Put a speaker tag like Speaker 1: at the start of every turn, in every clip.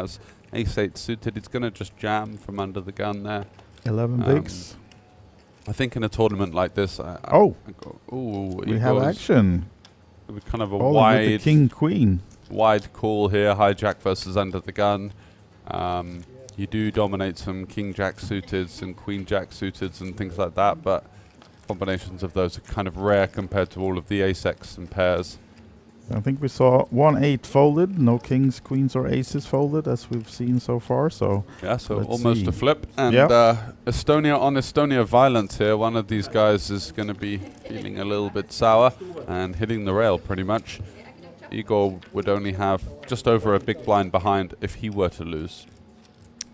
Speaker 1: has ace-8 suited. He's going to just jam from under the gun there.
Speaker 2: 11 bigs.
Speaker 1: I think in a tournament like this,
Speaker 2: We have action.
Speaker 1: With kind of a
Speaker 2: With the king queen.
Speaker 1: wide call here, hijack versus under the gun. You do dominate some king jack suiteds and queen jack suiteds and things like that, but combinations of those are kind of rare compared to all of the ace-x and pairs.
Speaker 2: I think we saw 1-8 folded, no kings, queens, or aces folded as we've seen so far. So
Speaker 1: yeah, so almost a flip. And Estonia on Estonia violence here. One of these guys is going to be feeling a little bit sour and hitting the rail pretty much. Igor would only have just over a big blind behind if he were to lose.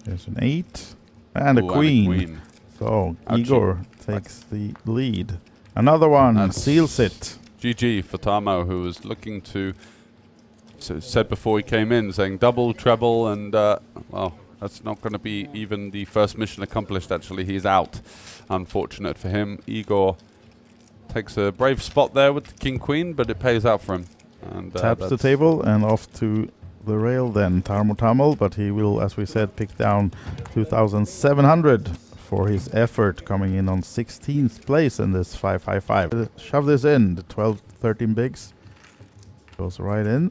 Speaker 2: There's an 8 and a queen. So Igor takes the lead. Another one seals it.
Speaker 1: GG for Tamo, who was looking to, said before he came in, saying double, treble, and well, that's not going to be even the first mission accomplished, actually. He's out. Unfortunate for him. Igor takes a brave spot there with the king-queen, but it pays out for him. And
Speaker 2: taps the table and off to the rail then, Tarmo Tamil, but he will, as we said, pick down 2,700 for his effort, coming in on 16th place in this 5-5-5. Shove this in, the 12-13 bigs. Goes right in.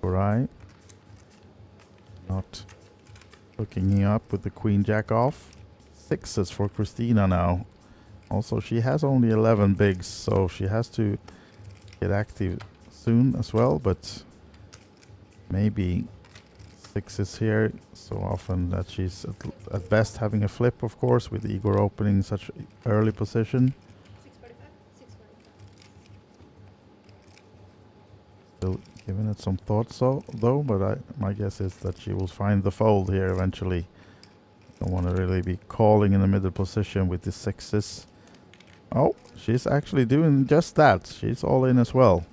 Speaker 2: Right. Not hooking up with the queen jack off. 6s for Christina now. Also, she has only 11 bigs, so she has to get active soon as well, but maybe 6s here so often that she's at best having a flip, of course, with Igor opening such early position. Still giving it some thought though, but my guess is that she will find the fold here eventually. Don't want to really be calling in the middle position with the 6s. Oh, she's actually doing just that. She's all in as well.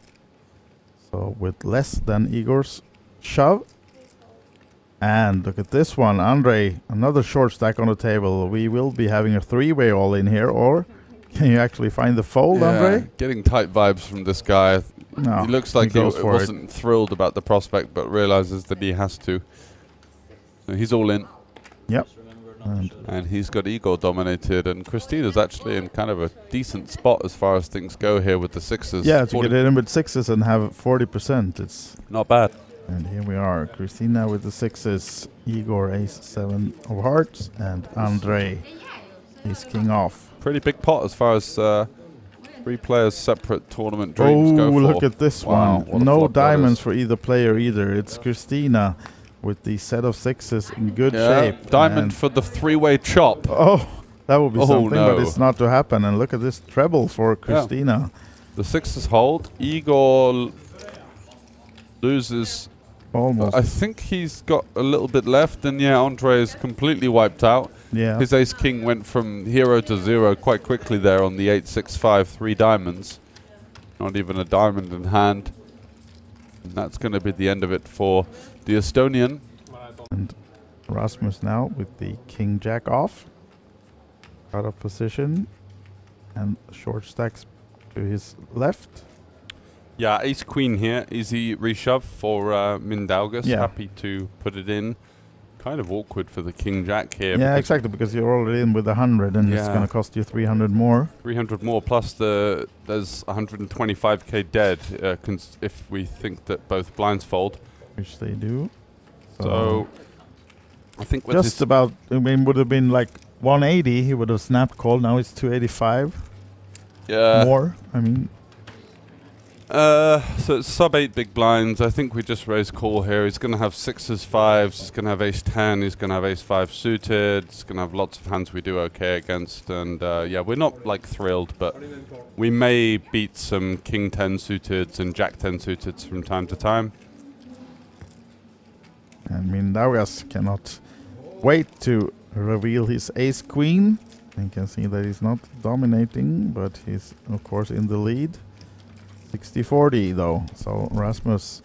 Speaker 2: So with less than Igor's shove. And look at this one, Andre, another short stack on the table. We will be having a three-way all in here, or can you actually find the fold, Andre?
Speaker 1: Getting tight vibes from this guy.
Speaker 2: No,
Speaker 1: he looks like he wasn't thrilled about the prospect, but realizes that he has to. So he's all in.
Speaker 2: Yep.
Speaker 1: And he's got Igor dominated, and Christina's actually in kind of a decent spot as far as things go here with the 6s.
Speaker 2: Yeah, to get in with 6s and have 40%, it's
Speaker 1: not bad.
Speaker 2: And here we are, Christina with the 6s, Igor ace-7 of hearts, and Andre ace king off.
Speaker 1: Pretty big pot as far as 3 players separate tournament dreams go for.
Speaker 2: Oh, look at this one. No diamonds for either player either. It's Christina with the set of 6s in good shape.
Speaker 1: Diamond for the 3-way chop.
Speaker 2: Oh, that would be something, but it's not to happen. And look at this treble for Christina.
Speaker 1: The 6s hold. Igor loses.
Speaker 2: Almost.
Speaker 1: I think he's got a little bit left, and Andre is completely wiped out.
Speaker 2: Yeah.
Speaker 1: His ace-king went from 0 to 0 quite quickly there on the 8-6-5, 3 diamonds. Not even a diamond in hand. And that's going to be the end of it for the Estonian.
Speaker 2: And Rasmus now with the king jack off. Out of position. And short stacks to his left.
Speaker 1: Yeah, ace-queen here. Easy reshove for Mindaugas. Yeah. Happy to put it in. Kind of awkward for the king-jack here.
Speaker 2: Yeah, exactly, because you're already in with 100 and it's going to cost you 300 more.
Speaker 1: 300 more, plus there's 125k dead if we think that both blinds fold.
Speaker 2: Which they do.
Speaker 1: So I think with
Speaker 2: just about, I mean, would have been like 180, he would have snapped call. Now it's 285.
Speaker 1: Yeah.
Speaker 2: More, I mean.
Speaker 1: So it's sub 8 big blinds. I think we just raise call here. He's going to have 6s, 5s. He's going to have ace-10. He's going to have ace-5 suited. He's going to have lots of hands we do okay against. And yeah, we're not like thrilled, but we may beat some king-10 suited and jack-10 suited from time to time.
Speaker 2: And Mindaugas cannot wait to reveal his ace-queen. You can see that he's not dominating, but he's of course in the lead. 60-40 though, so Rasmus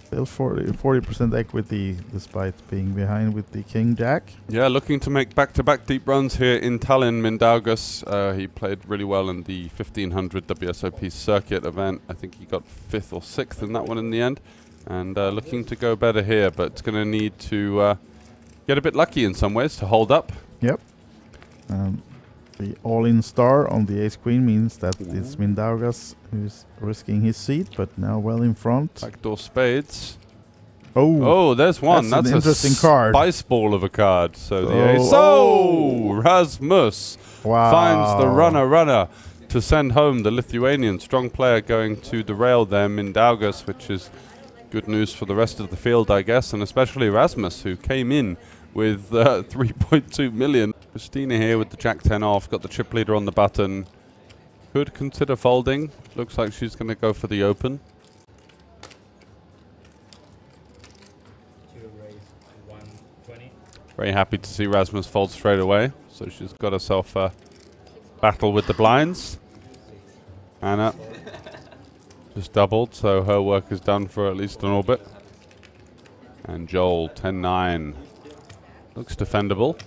Speaker 2: still 40% equity despite being behind with the king jack.
Speaker 1: Yeah, looking to make back-to-back deep runs here in Tallinn. Mindaugas, he played really well in the 1500 WSOP circuit event. I think he got 5th or 6th in that one in the end. And looking to go better here, but it's going to need to get a bit lucky in some ways to hold up.
Speaker 2: Yep. The all-in star on the ace-queen means that it's Mindaugas who's risking his seat, but now well in front.
Speaker 1: Backdoor spades.
Speaker 2: Oh,
Speaker 1: there's one.
Speaker 2: That's an interesting card.
Speaker 1: Spice ball of a card. So the ace. Oh, Rasmus finds the runner to send home the Lithuanian. Strong player going to derail them in Mindaugas, which is good news for the rest of the field, I guess, and especially Rasmus, who came in with 3.2 million. Christina here with the Jack-10 off, got the chip leader on the button. Could consider folding. Looks like she's going to go for the open. Very happy to see Rasmus fold straight away. So she's got herself a battle with the blinds. Anna just doubled, so her work is done for at least an orbit. And Joel, 10-9. Looks defendable,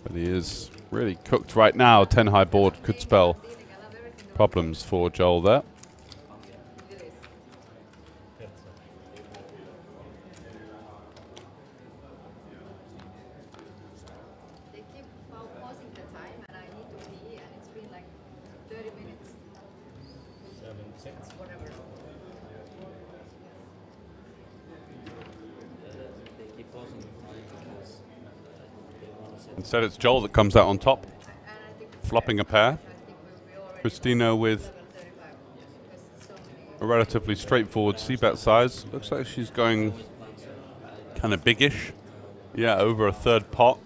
Speaker 1: but he is really cooked right now. 10 high board could spell problems for Joel there. Instead, it's Joel that comes out on top, flopping a pair. Christina with a relatively straightforward c-bet size. Looks like she's going kind of biggish. Yeah, over a third pot.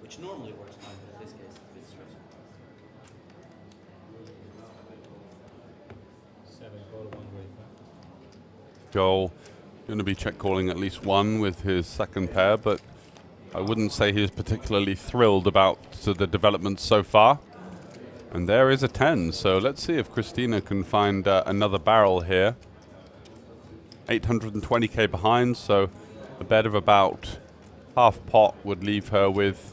Speaker 3: Which normally works fine, but in this case, it's stressful. 7 call, 1 great.
Speaker 1: Joel going to be check calling at least one with his second pair, but I wouldn't say he was particularly thrilled about the developments so far. And there is a 10, so let's see if Christina can find another barrel here. 820k behind, so a bet of about half pot would leave her with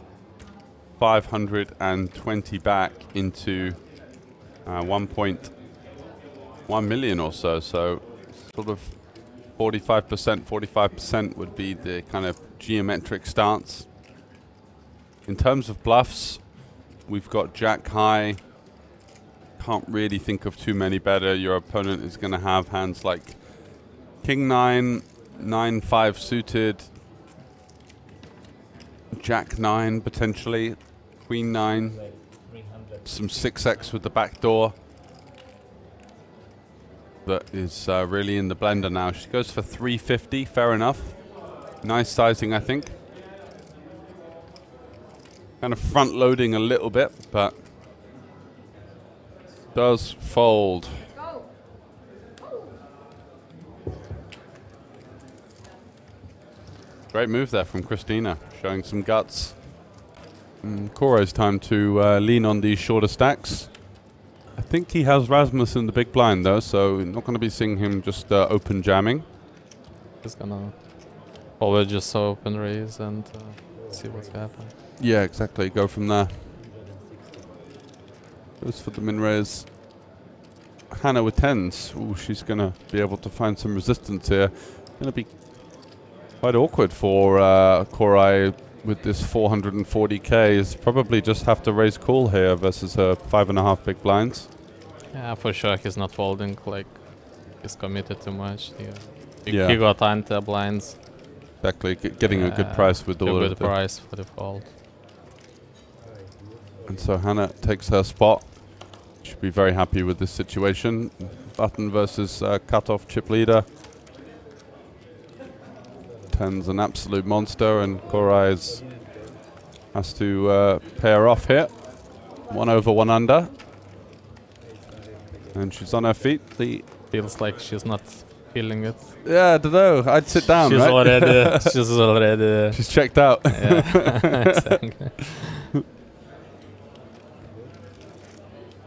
Speaker 1: 520 back into 1.1 million or so. So sort of 45% would be the kind of geometric stance. In terms of bluffs, we've got Jack high. Can't really think of too many better. Your opponent is going to have hands like King 9, 9-5 suited, Jack 9 potentially, Queen 9, some 6x with the back door. That is really in the blender now. She goes for 350, fair enough. Nice sizing, I think. Kind of front loading a little bit, but does fold. Great move there from Christina, showing some guts. Koro's time to lean on these shorter stacks. I think he has Rasmus in the big blind though, so we're not going to be seeing him just open jamming.
Speaker 4: He's gonna probably just open raise and see what's happening.
Speaker 1: Yeah, exactly. Go from there. Goes for the min raise. Hannah with 10s. Ooh, she's going to be able to find some resistance here. Going to be quite awkward for Korai with this 440k. Is probably just have to raise call here versus her 5.5 big blinds.
Speaker 4: Yeah, for sure he's not folding, like he's committed too much. He
Speaker 1: Yeah.
Speaker 4: got anti-blinds.
Speaker 1: Exactly, getting a good price with all
Speaker 4: a
Speaker 1: of
Speaker 4: good
Speaker 1: the
Speaker 4: price for the fold.
Speaker 1: And so Hannah takes her spot. Should be very happy with this situation. Button versus cutoff chip leader. 10's an absolute monster, and Korai has to pair off here. 1 over, 1 under. And she's on her feet.
Speaker 4: Feels like she's not feeling it.
Speaker 1: Yeah, I don't know. I'd sit down,
Speaker 4: She's
Speaker 1: right?
Speaker 4: already. She's already.
Speaker 1: She's checked out.
Speaker 4: Yeah, exactly.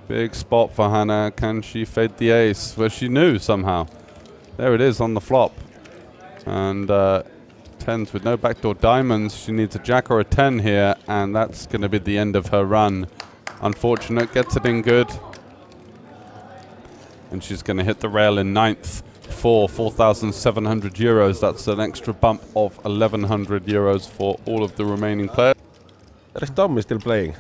Speaker 1: Big spot for Hannah. Can she fade the ace? Well, she knew somehow. There it is on the flop. And 10s with no backdoor diamonds. She needs a jack or a 10 here, and that's going to be the end of her run. Unfortunate. Gets it in good. And she's going to hit the rail in 9th 4, 4,700 euros. That's an extra bump of 1,100 euros for all of the remaining players.
Speaker 5: Is Tommy still playing?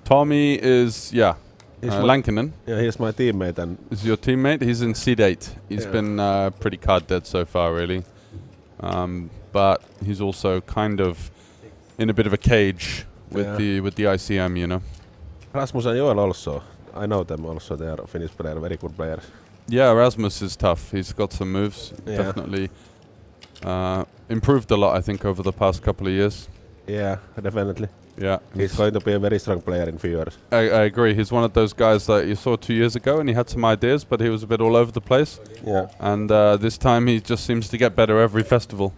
Speaker 1: Tommy is, yeah, Lankinen.
Speaker 5: Yeah, he's my teammate. And
Speaker 1: is your teammate. He's in seed 8. He's been pretty card dead so far, really. But he's also kind of in a bit of a cage with the ICM, you know.
Speaker 5: Rasmus and Joel also. I know them also. They are Finnish players, very good players.
Speaker 1: Yeah, Rasmus is tough. He's got some moves. Definitely improved a lot, I think, over the past couple of years.
Speaker 5: Yeah, definitely.
Speaker 1: Yeah,
Speaker 5: he's going to be a very strong player in few years.
Speaker 1: I agree. He's one of those guys that you saw 2 years ago, and he had some ideas, but he was a bit all over the place.
Speaker 5: Yeah.
Speaker 1: And this time he just seems to get better every festival.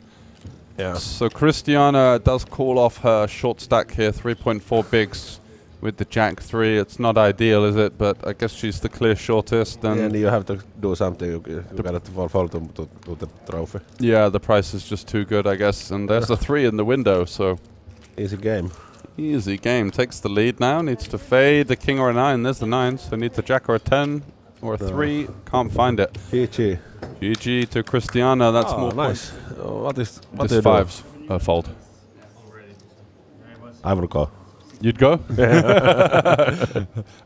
Speaker 5: Yeah.
Speaker 1: So Christiana does call off her short stack here, 3.4 bigs with the Jack 3. It's not ideal, is it? But I guess she's the clear shortest. And
Speaker 5: you have to do something. You got to fall to the trophy.
Speaker 1: Yeah, the price is just too good, I guess. And there's a 3 in the window, so
Speaker 5: easy game.
Speaker 1: Easy game. Takes the lead now. Needs to fade the king or a 9. There's the 9. So needs a jack or a 10 or a 3. Can't find it.
Speaker 5: GG.
Speaker 1: GG to Christiana. That's more
Speaker 5: nice. What is
Speaker 1: this 5s? Fold.
Speaker 5: I will go.
Speaker 1: You'd go?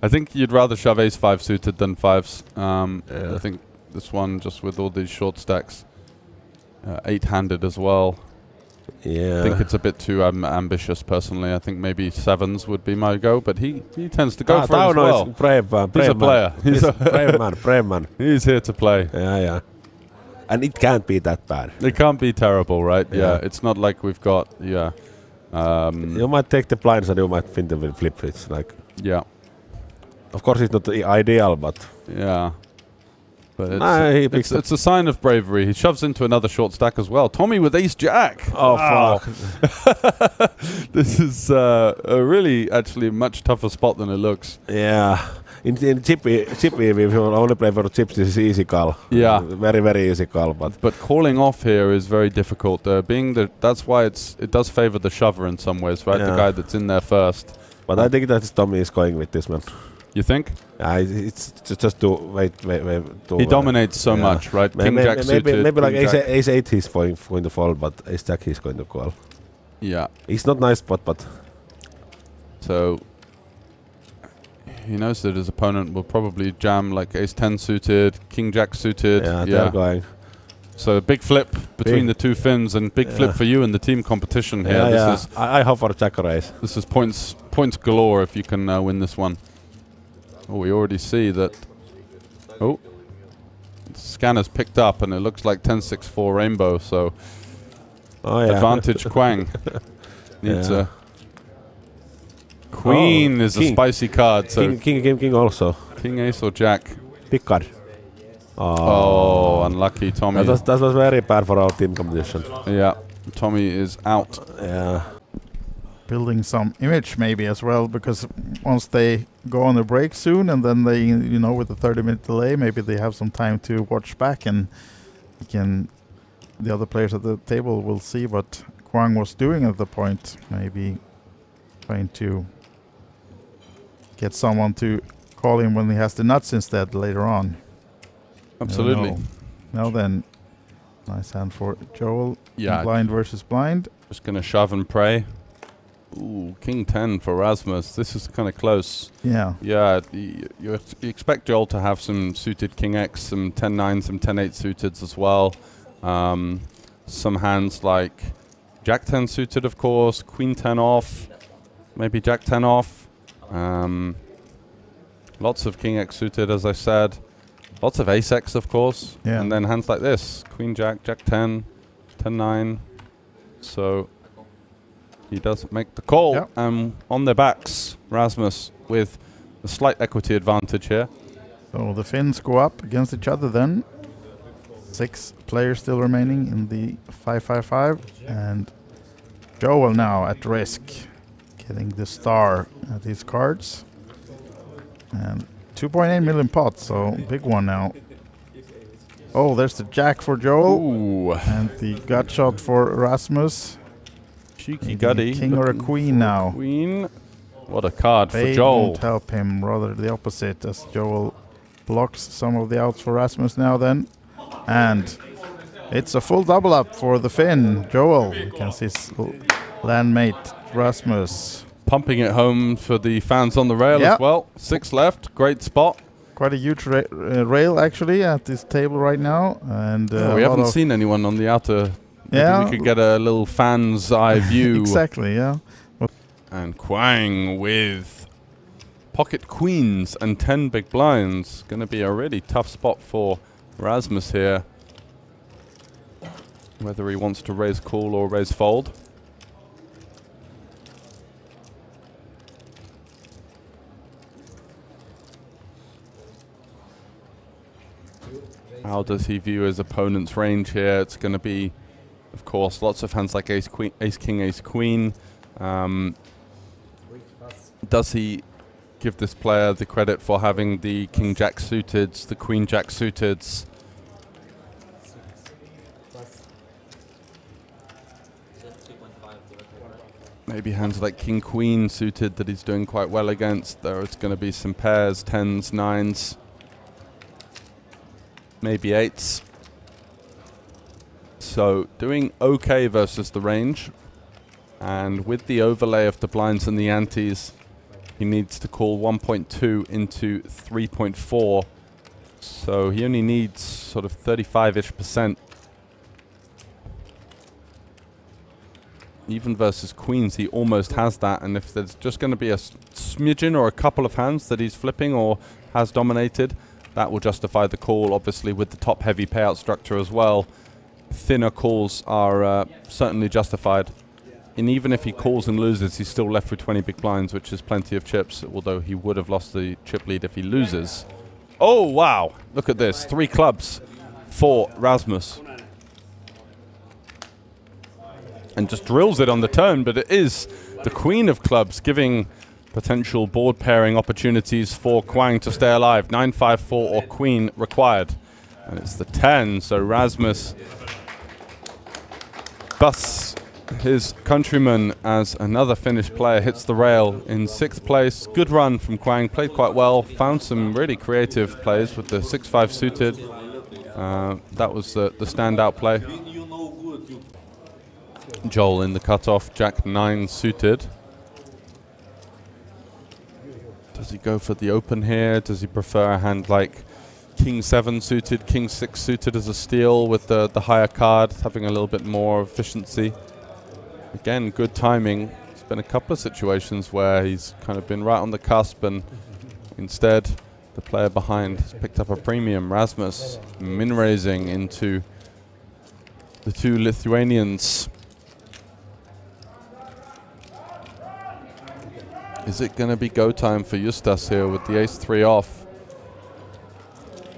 Speaker 1: I think you'd rather shove ace 5 suited than 5s. I think this one, just with all these short stacks, 8-handed as well.
Speaker 5: Yeah.
Speaker 1: I think it's a bit too ambitious, personally. I think maybe 7s would be my go, but he tends to go for it as well. He's a player.
Speaker 5: He's a brave man.
Speaker 1: He's here to play.
Speaker 5: Yeah. And it can't be that bad.
Speaker 1: It can't be terrible, right? Yeah. It's not like we've got,
Speaker 5: you might take the blinds and you might fin the flip. It's like...
Speaker 1: Yeah.
Speaker 5: Of course it's not ideal, but...
Speaker 1: Yeah. But it's a sign of bravery. He shoves into another short stack as well. Tommy with ace jack.
Speaker 5: Oh, fuck.
Speaker 1: This is a really, actually, much tougher spot than it looks.
Speaker 5: Yeah. In chippy, if you only play for chips, this is easy call.
Speaker 1: Yeah.
Speaker 5: Very, very easy call.
Speaker 1: But calling off here is very difficult. That's why it does favor the shover in some ways, right? The guy that's in there first.
Speaker 5: But I think that Tommy is going with this, man.
Speaker 1: You think?
Speaker 5: It's just to wait.
Speaker 1: He dominates so much, right? King Jack suited.
Speaker 5: Maybe like ace 8 he's going to fall, but ace jack he's going to call.
Speaker 1: Yeah.
Speaker 5: It's not nice spot, but...
Speaker 1: So... He knows that his opponent will probably jam like ace 10 suited, king jack suited.
Speaker 5: Yeah, they're going.
Speaker 1: So a big flip between the two fins, and big flip for you in the team competition here.
Speaker 5: This is I hope for a jack or ace.
Speaker 1: This is points galore if you can win this one. Oh, we already see that. Oh, the scanner's picked up, and it looks like 10-6-4 rainbow. So advantage Kwang needs a queen is king. A spicy card. So
Speaker 5: king also.
Speaker 1: King ace or jack.
Speaker 5: Big card.
Speaker 1: Oh, unlucky Tommy.
Speaker 5: That was very bad for our team competition.
Speaker 1: Yeah, Tommy is out.
Speaker 5: Yeah.
Speaker 2: Building some image maybe as well, because once they go on a break soon, and then they, with the 30-minute delay, maybe they have some time to watch back, and the other players at the table will see what Kwang was doing at the point, maybe trying to get someone to call him when he has the nuts instead later on.
Speaker 1: Absolutely.
Speaker 2: Now then, nice hand for Joel.
Speaker 1: Yeah.
Speaker 2: Blind versus blind.
Speaker 1: Just going to shove and pray. Ooh, king 10 for Rasmus. This is kind of close.
Speaker 2: Yeah.
Speaker 1: Yeah, you expect Joel to have some suited king X, some 10-9, some 10-8 suited as well. Some hands like jack 10 suited, of course, queen 10 off, maybe jack 10 off. Lots of king X suited, as I said. Lots of ace X, of course.
Speaker 2: Yeah.
Speaker 1: And then hands like this, queen jack, jack 10, 10-9. So he does make the call.
Speaker 2: Yep.
Speaker 1: On their backs, Rasmus with a slight equity advantage here.
Speaker 2: So the Finns go up against each other then. 6 players still remaining in the 5-5-5. And Joel now at risk, getting the star at his cards. And 2.8 million pots, so big one now. Oh, there's the jack for Joel.
Speaker 1: Ooh.
Speaker 2: And the gut shot for Rasmus.
Speaker 1: Cheeky gutty.
Speaker 2: King or a queen now.
Speaker 1: Queen. What a card
Speaker 2: They
Speaker 1: for Joel.
Speaker 2: won't help him, rather the opposite, as Joel blocks some of the outs for Rasmus now then. And It's a full double up for the Finn, Joel, against his landmate Rasmus.
Speaker 1: Pumping it home for the fans on the rail as well. 6 left, great spot.
Speaker 2: Quite a huge rail actually at this table right now, and
Speaker 1: we haven't seen anyone on the outer. Maybe we could get a little fan's eye view.
Speaker 2: Exactly, yeah.
Speaker 1: And Kwang with pocket queens and 10 big blinds. Going to be a really tough spot for Rasmus here. Whether he wants to raise call or raise fold. How does he view his opponent's range here? It's going to be, of course, lots of hands like ace, queen, ace, king, ace, queen. Does he give this player the credit for having the king, jack suiteds, the queen, jack suiteds? Maybe hands like king, queen suited that he's doing quite well against. There's going to be some pairs, 10s, 9s. Maybe 8s. So doing okay versus the range. And with the overlay of the blinds and the antes, he needs to call 1.2 into 3.4. So he only needs sort of 35-ish%. Even versus queens, he almost has that. And if there's just going to be a smidgen or a couple of hands that he's flipping or has dominated, that will justify the call, obviously, with the top-heavy payout structure as well. Thinner calls are certainly justified. And even if he calls and loses, he's still left with 20 big blinds, which is plenty of chips, although he would have lost the chip lead if he loses. Oh, wow. Look at this. 3 clubs for Rasmus. And just drills it on the turn, but it is the queen of clubs giving potential board pairing opportunities for Kwang to stay alive. 9, 5, 4 or queen required. And it's the 10, so Rasmus busts his countryman as another Finnish player hits the rail in 6th place. Good run from Kwang, played quite well, found some really creative plays with the 6-5 suited. That was the standout play. Joel in the cutoff, jack 9 suited. Does he go for the open here? Does he prefer a hand like king 7 suited, king 6 suited as a steal with the higher card, having a little bit more efficiency? Again, good timing. There's been a couple of situations where he's kind of been right on the cusp and instead the player behind has picked up a premium. Rasmus min-raising into the 2 Lithuanians. Is it going to be go time for Justas here with the ace-3 off?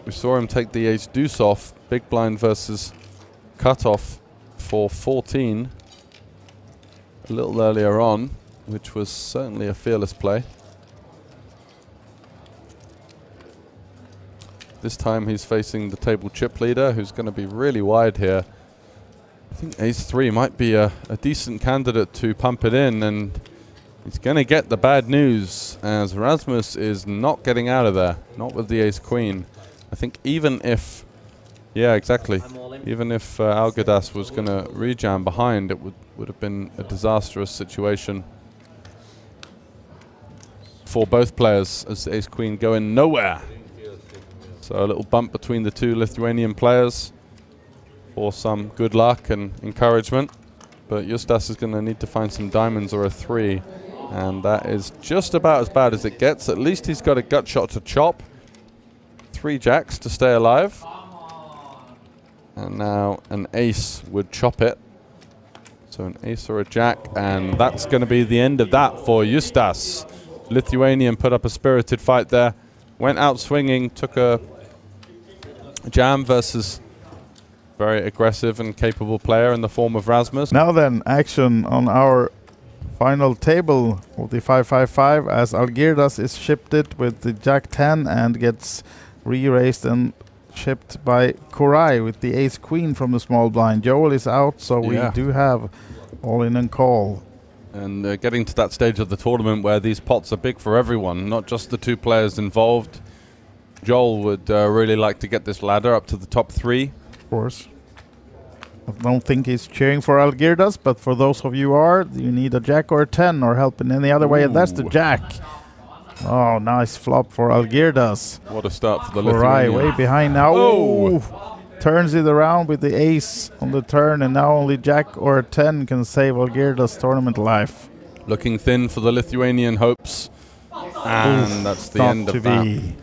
Speaker 1: We saw him take the ace-deuce off, big blind versus cutoff for 14 a little earlier on, which was certainly a fearless play. This time he's facing the table chip leader, who's going to be really wide here. I think ace-3 might be a decent candidate to pump it in, and he's going to get the bad news as Rasmus is not getting out of there, not with the ace-queen. I think even if, yeah, exactly, even if Algirdas was going to rejam behind, it would have been a disastrous situation for both players as the ace-queen going nowhere. So a little bump between the 2 Lithuanian players for some good luck and encouragement. But Justas is going to need to find some diamonds or a 3. And that is just about as bad as it gets. At least he's got a gut shot to chop. 3 jacks to stay alive. And now an ace would chop it. So an ace or a jack. And that's going to be the end of that for Justas. Lithuanian put up a spirited fight there. Went out swinging, took a jam versus very aggressive and capable player in the form of Rasmus.
Speaker 2: Now then, action on our final table of the 5-5-5 as Algirdas is shifted with the jack 10 and gets re-raised and shipped by Korai with the ace queen from the small blind. Joel is out, so we do have all in and call.
Speaker 1: And getting to that stage of the tournament where these pots are big for everyone, not just the 2 players involved. Joel would really like to get this ladder up to the top 3.
Speaker 2: Of course. I don't think he's cheering for Algirdas, but for those of you who are, you need a jack or a 10 or help in any other way, and that's the
Speaker 1: Ooh.
Speaker 2: jack. Oh, nice flop for Algirdas.
Speaker 1: What a start for the
Speaker 2: Korai
Speaker 1: Lithuanian.
Speaker 2: way behind now.
Speaker 1: Oh.
Speaker 2: Ooh. Turns it around with the ace on the turn, and now only jack or a 10 can save Algirdas' tournament life.
Speaker 1: Looking thin for the Lithuanian hopes. And that's the
Speaker 2: Not
Speaker 1: end
Speaker 2: to
Speaker 1: of that.
Speaker 2: be.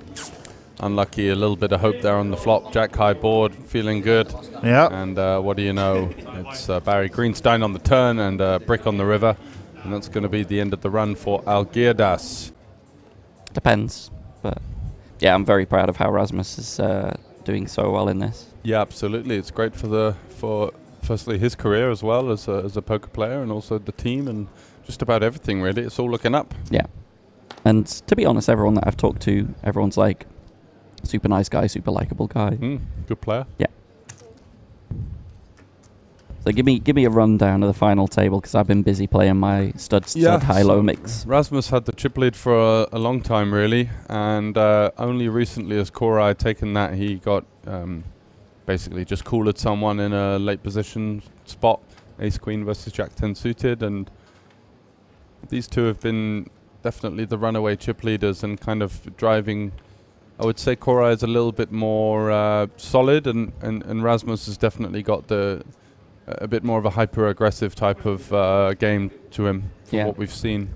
Speaker 1: Unlucky, a little bit of hope there on the flop. Jack high board, feeling good.
Speaker 2: Yeah.
Speaker 1: And what do you know? It's Barry Greenstein on the turn and brick on the river. And that's going to be the end of the run for Algirdas.
Speaker 6: Depends. But yeah, I'm very proud of how Rasmus is doing so well in this.
Speaker 1: Yeah, absolutely. It's great for firstly his career as well as a poker player, and also the team and just about everything really. It's all looking up.
Speaker 6: Yeah. And to be honest, everyone that I've talked to, everyone's like, super nice guy, super likable guy.
Speaker 1: Good player.
Speaker 6: Yeah. So give me a rundown of the final table, because I've been busy playing my stud high-low mix.
Speaker 1: Rasmus had the chip lead for a long time really, and only recently as Korai taken that, he got basically just cooled someone in a late position spot, ace queen versus jack 10 suited, and these two have been definitely the runaway chip leaders and kind of driving. I would say Korai is a little bit more solid, and Rasmus has definitely got a bit more of a hyper-aggressive type of game to him from what we've seen.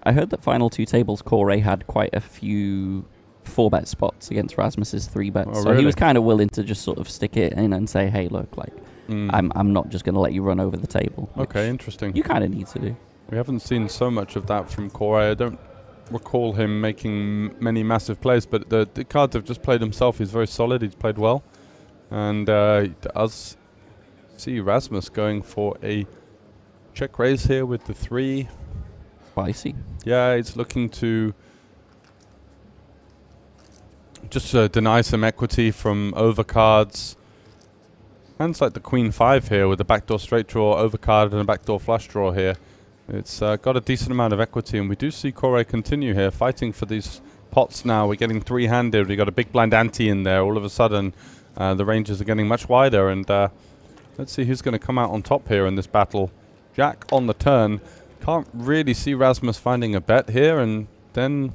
Speaker 6: I heard that final two tables, Korai had quite a few 4-bet spots against Rasmus's 3-bet.
Speaker 1: Oh,
Speaker 6: so
Speaker 1: really?
Speaker 6: he was kind of willing to just sort of stick it in and say, hey, look, like, I'm not just going to let you run over the table.
Speaker 1: Okay, interesting.
Speaker 6: You kind of need to do.
Speaker 1: We haven't seen so much of that from Korai. I don't recall him making many massive plays, but the cards have just played himself. He's very solid. He's played well. And he does see Rasmus going for a check raise here with the 3.
Speaker 6: Spicy.
Speaker 1: Yeah, he's looking to just deny some equity from overcards. Hands like the Queen 5 here with a backdoor straight draw, overcard, and a backdoor flush draw here. It's got a decent amount of equity, and we do see Korai continue here, fighting for these pots now. We're getting 3-handed. We've got a big blind ante in there. All of a sudden, the ranges are getting much wider, and let's see who's going to come out on top here in this battle. Jack on the turn. Can't really see Rasmus finding a bet here, and then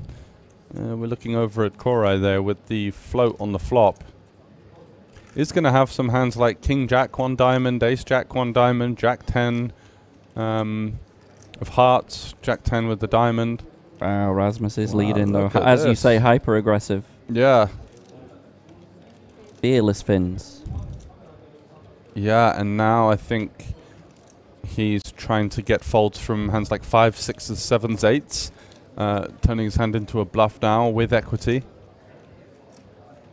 Speaker 1: we're looking over at Korai there with the float on the flop. Is going to have some hands like King Jack 1 diamond, Ace Jack 1 diamond, Jack 10 of hearts, Jack 10 with the diamond.
Speaker 6: Wow, Rasmus is leading though.
Speaker 1: look at
Speaker 6: As you
Speaker 1: this.
Speaker 6: say, hyper aggressive.
Speaker 1: Yeah.
Speaker 6: Fearless fins.
Speaker 1: Yeah, and now I think he's trying to get folds from hands like 5, 6s, 7s, 8s, turning his hand into a bluff now with equity.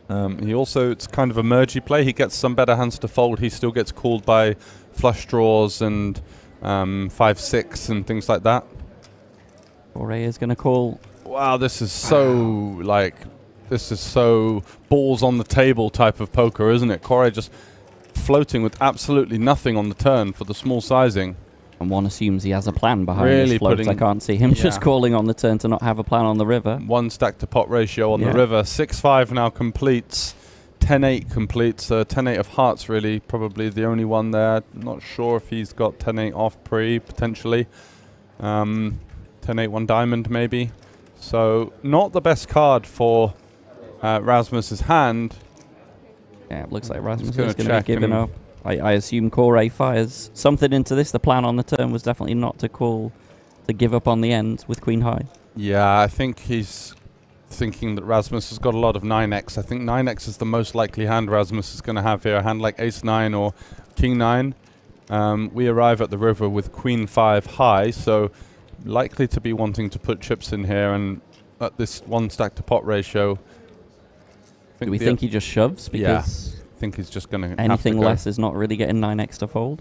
Speaker 1: He also, it's kind of a mergy play. He gets some better hands to fold. He still gets called by flush draws and 5, 6 and things like that.
Speaker 6: Korai is going to call.
Speaker 1: Wow, this is so this is so balls on the table type of poker, isn't it? Korai just floating with absolutely nothing on the turn for the small sizing.
Speaker 6: And one assumes he has a plan behind
Speaker 1: Really
Speaker 6: his floats.
Speaker 1: putting-
Speaker 6: I can't see him just calling on the turn to not have a plan on the river.
Speaker 1: 1 stack to pot ratio on the river. 6-5 now completes. 10-8 completes. 10-8 of hearts really probably the only one there. Not sure if he's got 10-8 off pre potentially. 10-8 1 diamond maybe. So not the best card for Rasmus's hand.
Speaker 6: Yeah, it looks like Rasmus is
Speaker 1: gonna
Speaker 6: going to be giving up. I assume Korai fires something into this. The plan on the turn was definitely not to give up on the end with Queen High.
Speaker 1: Yeah, I think he's thinking that Rasmus has got a lot of 9x. I think 9x is the most likely hand Rasmus is going to have here. A hand like Ace 9 or King 9. We arrive at the river with Queen 5 high, so likely to be wanting to put chips in here, and at this 1 stack to pot ratio.
Speaker 6: Do we think he just shoves? Because
Speaker 1: I think he's just going to
Speaker 6: anything less is not really getting 9x to fold.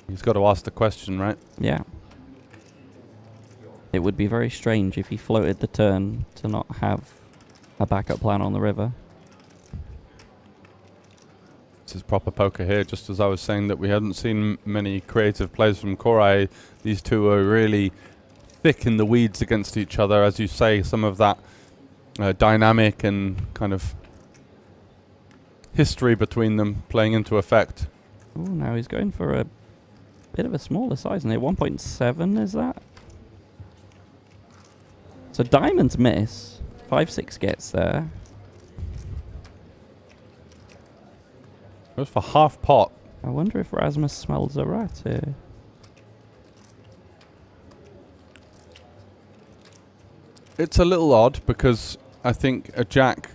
Speaker 1: He's got to ask the question, right?
Speaker 6: Yeah. It would be very strange if he floated the turn to not have a backup plan on the river.
Speaker 1: This is proper poker here, just as I was saying that we hadn't seen many creative plays from Korai. These two are really thick in the weeds against each other. As you say, some of that dynamic and kind of history between them playing into effect.
Speaker 6: Oh, now he's going for a bit of a smaller size, isn't it? 1.7 is that? So diamonds miss. 5-6 gets there.
Speaker 1: Goes for half pot.
Speaker 6: I wonder if Rasmus smells a rat here.
Speaker 1: It's a little odd because I think a jack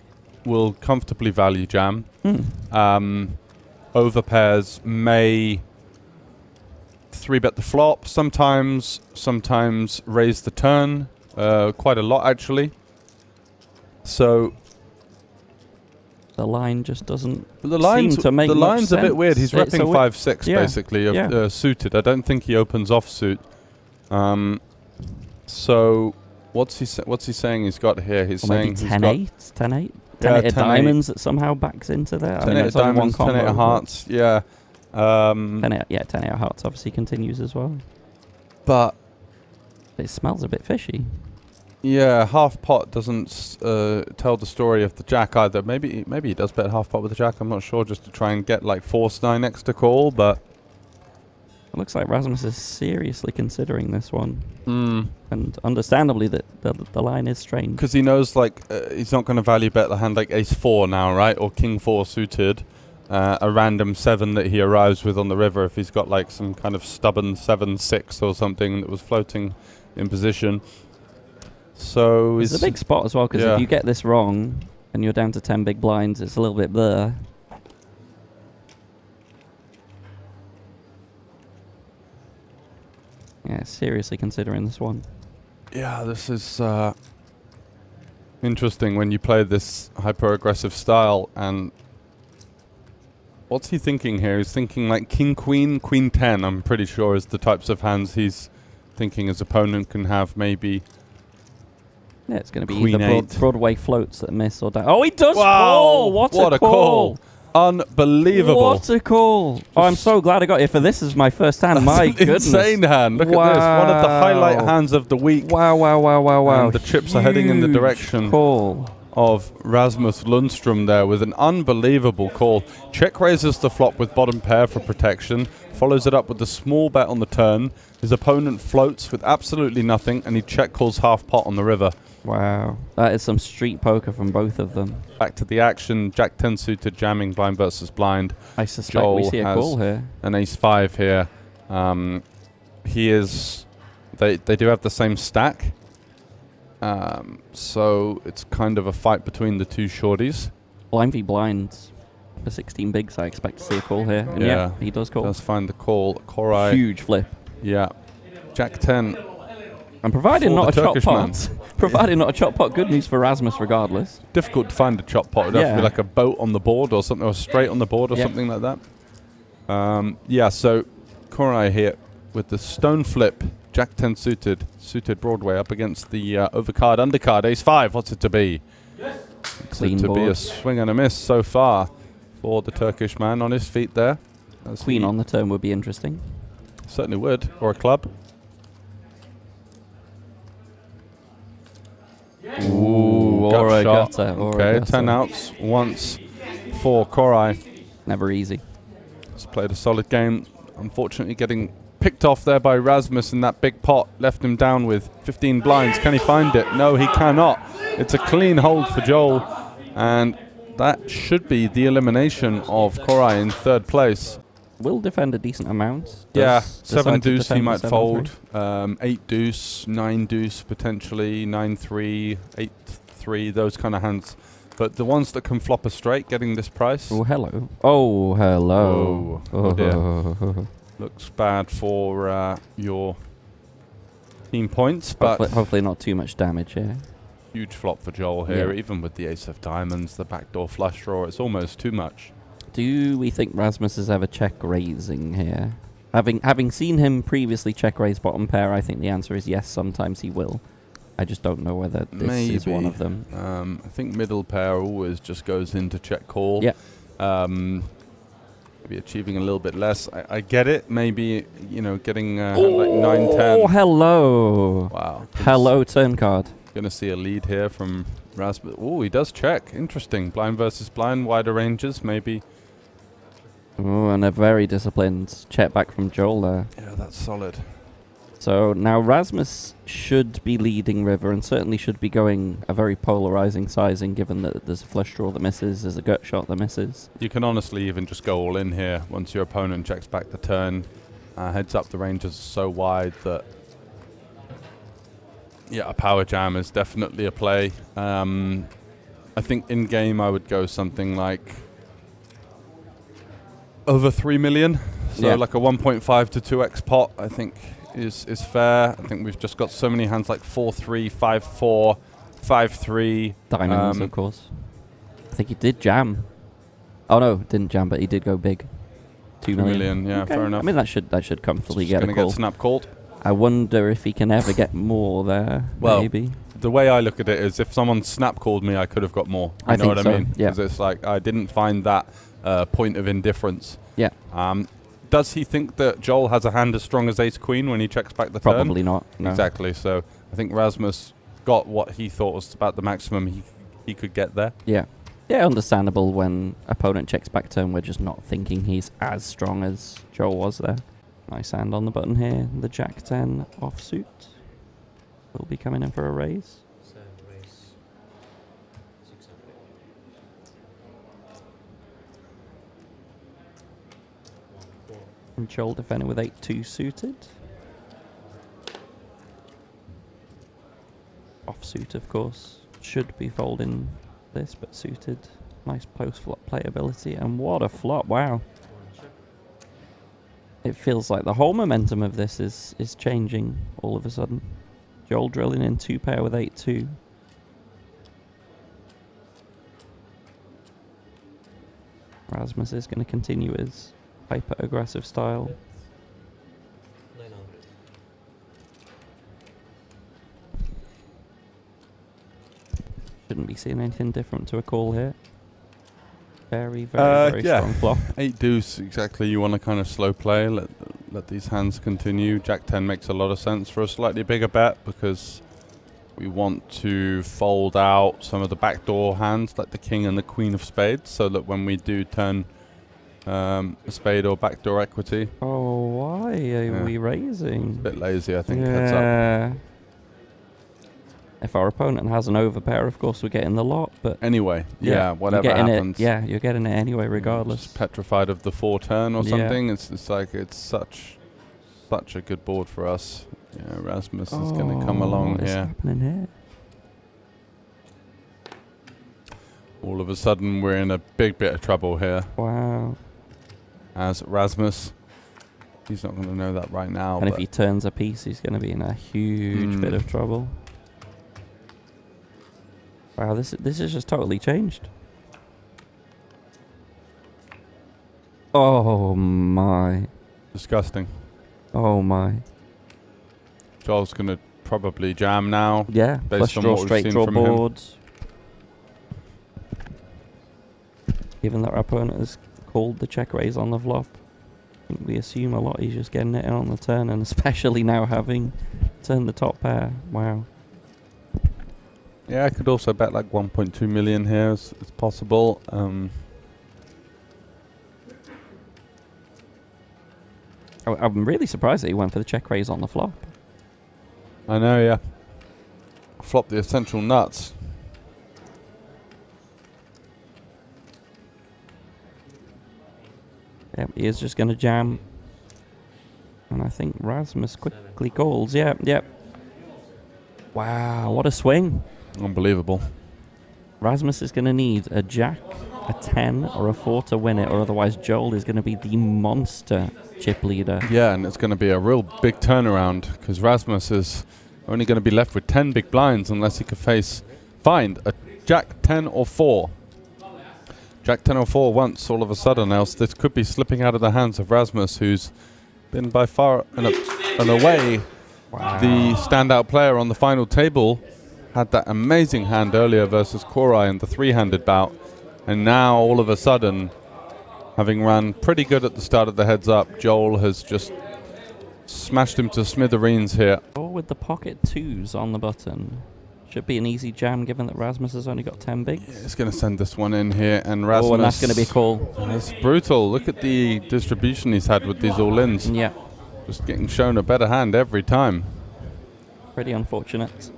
Speaker 1: will comfortably value jam. Over pairs may 3-bet the flop sometimes raise the turn, quite a lot actually. So
Speaker 6: the line just doesn't
Speaker 1: seem
Speaker 6: to make
Speaker 1: the
Speaker 6: much
Speaker 1: line's a bit
Speaker 6: sense.
Speaker 1: weird. He's
Speaker 6: It's
Speaker 1: repping
Speaker 6: a
Speaker 1: 5-6
Speaker 6: yeah.
Speaker 1: basically of
Speaker 6: Yeah.
Speaker 1: suited. I don't think he opens offsuit. So what's he saying he's got here? He's
Speaker 6: Or
Speaker 1: saying
Speaker 6: maybe
Speaker 1: he's
Speaker 6: 10-8, 10-8, 10-8
Speaker 1: Yeah,
Speaker 6: of
Speaker 1: 10-8.
Speaker 6: diamonds that somehow backs into there.
Speaker 1: 10-8
Speaker 6: it's only one
Speaker 1: diamonds, 10-8
Speaker 6: combo,
Speaker 1: hearts. Yeah.
Speaker 6: 10-8, yeah, 10-8 hearts obviously continues as well.
Speaker 1: But
Speaker 6: It smells a bit fishy.
Speaker 1: yeah, half pot doesn't tell the story of the jack either. Maybe he does bet half pot with the jack. I'm not sure, just to try and get like force 9 extra call. But
Speaker 6: It looks like Rasmus is seriously considering this one.
Speaker 1: mm,
Speaker 6: And understandably, that the line is strange.
Speaker 1: because he knows like he's not going to value bet the hand like ace 4 now, right? Or king 4 suited. A random 7 that he arrives with on the river if he's got like some kind of stubborn 7-6 or something that was floating in position. So
Speaker 6: It's a big spot as well, because
Speaker 1: yeah.
Speaker 6: if you get this wrong and you're down to 10 big blinds, it's a little bit blur. Yeah, seriously considering this one.
Speaker 1: Yeah, this is interesting when you play this hyper-aggressive style. And what's he thinking here? He's thinking like king, queen, queen 10, I'm pretty sure, is the types of hands he's thinking his opponent can have. Maybe
Speaker 6: Yeah, it's going to be
Speaker 1: Queen
Speaker 6: either
Speaker 1: 8.
Speaker 6: Broadway floats that miss or down. Oh, he does
Speaker 1: wow,
Speaker 6: call! What a call!
Speaker 1: Unbelievable.
Speaker 6: What a call! Oh, I'm so glad I got here for this is my first hand. My
Speaker 1: That's an
Speaker 6: goodness.
Speaker 1: insane hand. Look at this. One of the highlight hands of the week.
Speaker 6: Wow, wow, wow, wow, wow.
Speaker 1: And the chips are heading in the
Speaker 6: Huge
Speaker 1: direction
Speaker 6: call.
Speaker 1: of Rasmus Lundstrom there with an unbelievable call. Check raises the flop with bottom pair for protection, follows it up with a small bet on the turn. His opponent floats with absolutely nothing, and he check calls half pot on the river.
Speaker 6: Wow. That is some street poker from both of them.
Speaker 1: Back to the action, Jack 10 suited jamming blind versus blind.
Speaker 6: I suspect
Speaker 1: Joel
Speaker 6: we see a
Speaker 1: has
Speaker 6: call here.
Speaker 1: an ace 5 here. He is... They do have the same stack. So it's kind of a fight between the two shorties.
Speaker 6: Blind v blinds. For 16 bigs, I expect to see a call here. And
Speaker 1: Yeah.
Speaker 6: he does call.
Speaker 1: Does find the call. Korai.
Speaker 6: Huge flip.
Speaker 1: Yeah. Jack 10.
Speaker 6: And providing
Speaker 1: For
Speaker 6: not a
Speaker 1: the
Speaker 6: chop
Speaker 1: Turkish
Speaker 6: pot, providing not a chop pot, good news for Rasmus regardless.
Speaker 1: Difficult to find a chop pot. It'd have to
Speaker 6: Yeah.
Speaker 1: be like a boat on the board or something, or straight on the board or
Speaker 6: Yep.
Speaker 1: something like that. Yeah, so Korai here with the stone flip. Jack 10 suited Broadway up against the overcard, undercard, ace 5. What's it to be? It's
Speaker 6: Clean
Speaker 1: to be
Speaker 6: board.
Speaker 1: a swing and a miss so far for the Turkish man on his feet there. As
Speaker 6: Queen
Speaker 1: he
Speaker 6: on the turn would be interesting.
Speaker 1: certainly would, or a club.
Speaker 6: Ooh,
Speaker 1: gut
Speaker 6: or a
Speaker 1: shot.
Speaker 6: gutter. Or a
Speaker 1: Okay,
Speaker 6: gutter.
Speaker 1: 10 outs once for Korai.
Speaker 6: Never easy.
Speaker 1: He's played a solid game. Unfortunately getting picked off there by Rasmus in that big pot. Left him down with 15 blinds. Can he find it? No, he cannot. It's a clean hold for Joel. And that should be the elimination of Korai in third place.
Speaker 6: Will defend a decent amount.
Speaker 1: Yeah,
Speaker 6: Does
Speaker 1: 7
Speaker 6: decide to
Speaker 1: deuce he
Speaker 6: defend
Speaker 1: might
Speaker 6: 7-3.
Speaker 1: fold. 8 deuce, 9 deuce potentially, 9-3, 8-3, those kind of hands. But the ones that can flop a straight getting this price.
Speaker 6: Oh, hello. Oh, hello.
Speaker 1: Oh dear. Looks bad for your team points, but
Speaker 6: Hopefully not too much damage here.
Speaker 1: huge flop for Joel here.
Speaker 6: Yeah.
Speaker 1: Even with the ace of diamonds, the backdoor flush draw, it's almost too much.
Speaker 6: Do we think Rasmus is ever check raising here? Having seen him previously check raise bottom pair, I think the answer is yes. Sometimes he will. I just don't know whether this is one of them.
Speaker 1: I think middle pair always just goes into check call.
Speaker 6: Yeah.
Speaker 1: Maybe achieving a little bit less. I get it. Maybe, you know, getting like
Speaker 6: Oh,
Speaker 1: 9-10.
Speaker 6: hello.
Speaker 1: Wow.
Speaker 6: Hello, turn card.
Speaker 1: Going to see a lead here from Rasmus. Oh, he does check. Interesting. Blind versus blind, wider ranges. Maybe
Speaker 6: Oh, and a very disciplined check back from Joel there.
Speaker 1: Yeah, that's solid.
Speaker 6: So now Rasmus should be leading river and certainly should be going a very polarizing sizing, given that there's a flush draw that misses, there's a gut shot that misses.
Speaker 1: You can honestly even just go all in here once your opponent checks back the turn. Heads up, the ranges are so wide that a power jam is definitely a play. I think in game I would go something like over 3 million, so like a 1.5 to 2x pot. I think is fair. I think we've just got so many hands like 4-3, 5-4, 5-3.
Speaker 6: Diamonds, of course. I think he did jam. Oh no, didn't jam, but he did go big. 2 million.
Speaker 1: Yeah,
Speaker 6: okay.
Speaker 1: fair enough.
Speaker 6: I mean, that should comfortably get a call.
Speaker 1: Get snap called.
Speaker 6: I wonder if he can ever get more there.
Speaker 1: Well,
Speaker 6: maybe.
Speaker 1: The way I look at it is, if someone snap called me, I could have got more. You know what I mean?
Speaker 6: Yeah.
Speaker 1: Because it's like I didn't find that point of indifference.
Speaker 6: Yeah.
Speaker 1: Does he think that Joel has a hand as strong as Ace Queen when he checks back the turn?
Speaker 6: Probably not. No.
Speaker 1: Exactly. So I think Rasmus got what he thought was about the maximum he could get there.
Speaker 6: Yeah. Yeah, understandable when opponent checks back turn. We're just not thinking he's as strong as Joel was there. Nice hand on the button here. The Jack 10 offsuit will be coming in for a raise. And Joel defending with 8-2 suited. Offsuit, of course, should be folding this, but suited. Nice post-flop playability, and what a flop, wow. It feels like the whole momentum of this is changing all of a sudden. Joel drilling in 2-pair with 8-2. Rasmus is going to continue his hyper-aggressive style.
Speaker 3: 900.
Speaker 6: Shouldn't be seeing anything different to a call here. Very, very strong flop.
Speaker 1: 8 deuce, exactly. You want to kind of slow play, let these hands continue. Jack 10 makes a lot of sense for a slightly bigger bet, because we want to fold out some of the backdoor hands, like the king and the queen of spades, so that when we do turn a spade or backdoor equity.
Speaker 6: Oh, why are we raising?
Speaker 1: A bit lazy, I think. Heads up.
Speaker 6: If our opponent has an overpair, of course we're getting the lot, but
Speaker 1: anyway, whatever happens.
Speaker 6: You're getting it anyway, regardless.
Speaker 1: Just petrified of the 4 turn or something. It's like it's such a good board for us. Yeah, Rasmus is going to come along
Speaker 6: here. What's happening here?
Speaker 1: All of a sudden, we're in a big bit of trouble here.
Speaker 6: Wow.
Speaker 1: As Rasmus, he's not going to know that right now.
Speaker 6: And if he turns a piece, he's going to be in a huge bit of trouble. Wow, this is just totally changed. Oh my.
Speaker 1: Disgusting.
Speaker 6: Oh my.
Speaker 1: Joel's going to probably jam now.
Speaker 6: Yeah,
Speaker 1: based
Speaker 6: flush
Speaker 1: on
Speaker 6: draw,
Speaker 1: what we've
Speaker 6: straight
Speaker 1: seen
Speaker 6: draw
Speaker 1: from him.
Speaker 6: boards. Given that our opponent has called the check raise on the flop, I think we assume a lot he's just getting it in on the turn, and especially now having turned the top pair. Wow.
Speaker 1: Yeah, I could also bet like 1.2 million here. It's possible. I'm
Speaker 6: really surprised that he went for the check raise on the flop.
Speaker 1: I know, yeah. Flop the essential nuts.
Speaker 6: Yep, he is just going to jam. And I think Rasmus quickly calls. Yep. Wow, what a swing.
Speaker 1: Unbelievable.
Speaker 6: Rasmus is going to need a jack, a 10, or a 4 to win it, or otherwise Joel is going to be the monster chip leader.
Speaker 1: Yeah, and it's going to be a real big turnaround, because Rasmus is only going to be left with 10 big blinds unless he could find a jack 10 or 4. Jack 10 or 4 once all of a sudden, else this could be slipping out of the hands of Rasmus, who's been by far and away the standout player on the final table. Had that amazing hand earlier versus Korai in the 3-handed bout, and now all of a sudden, having run pretty good at the start of the heads up, Joel has just smashed him to smithereens here.
Speaker 6: Oh, with the pocket 2s on the button. Should be an easy jam given that Rasmus has only got 10 bigs.
Speaker 1: Yeah, he's going to send this one in here, and Rasmus...
Speaker 6: Oh, and that's going to be a call.
Speaker 1: That's brutal. Look at the distribution he's had with these all-ins.
Speaker 6: Yeah.
Speaker 1: Just getting shown a better hand every time.
Speaker 6: Pretty unfortunate.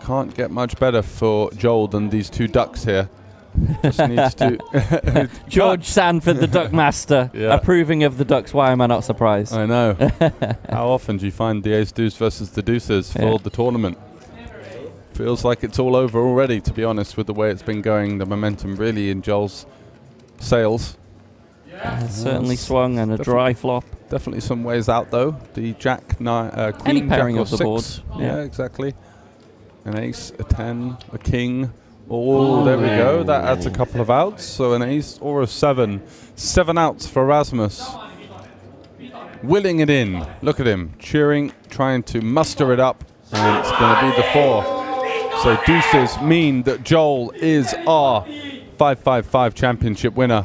Speaker 1: Can't get much better for Joel than these two ducks here. Just needs to...
Speaker 6: George Sanford, the duck master,
Speaker 1: Yeah.
Speaker 6: approving of the ducks. Why am I not surprised?
Speaker 1: I know. How often do you find the ace-deuce versus the deuces for the tournament? Feels like it's all over already, to be honest, with the way it's been going. The momentum really in Joel's sails.
Speaker 6: Certainly swung and a dry flop.
Speaker 1: Definitely some ways out, though. The jack, queen,
Speaker 6: Any pairing
Speaker 1: jack or
Speaker 6: of the
Speaker 1: six.
Speaker 6: board.
Speaker 1: Yeah, exactly. An ace, a 10, a king. Oh, there we go. That adds a couple of outs. So an ace or a 7. 7 outs for Rasmus. Willing it in. Look at him. Cheering, trying to muster it up. And it's going to be the 4. So deuces mean that Joel is our 555 championship winner.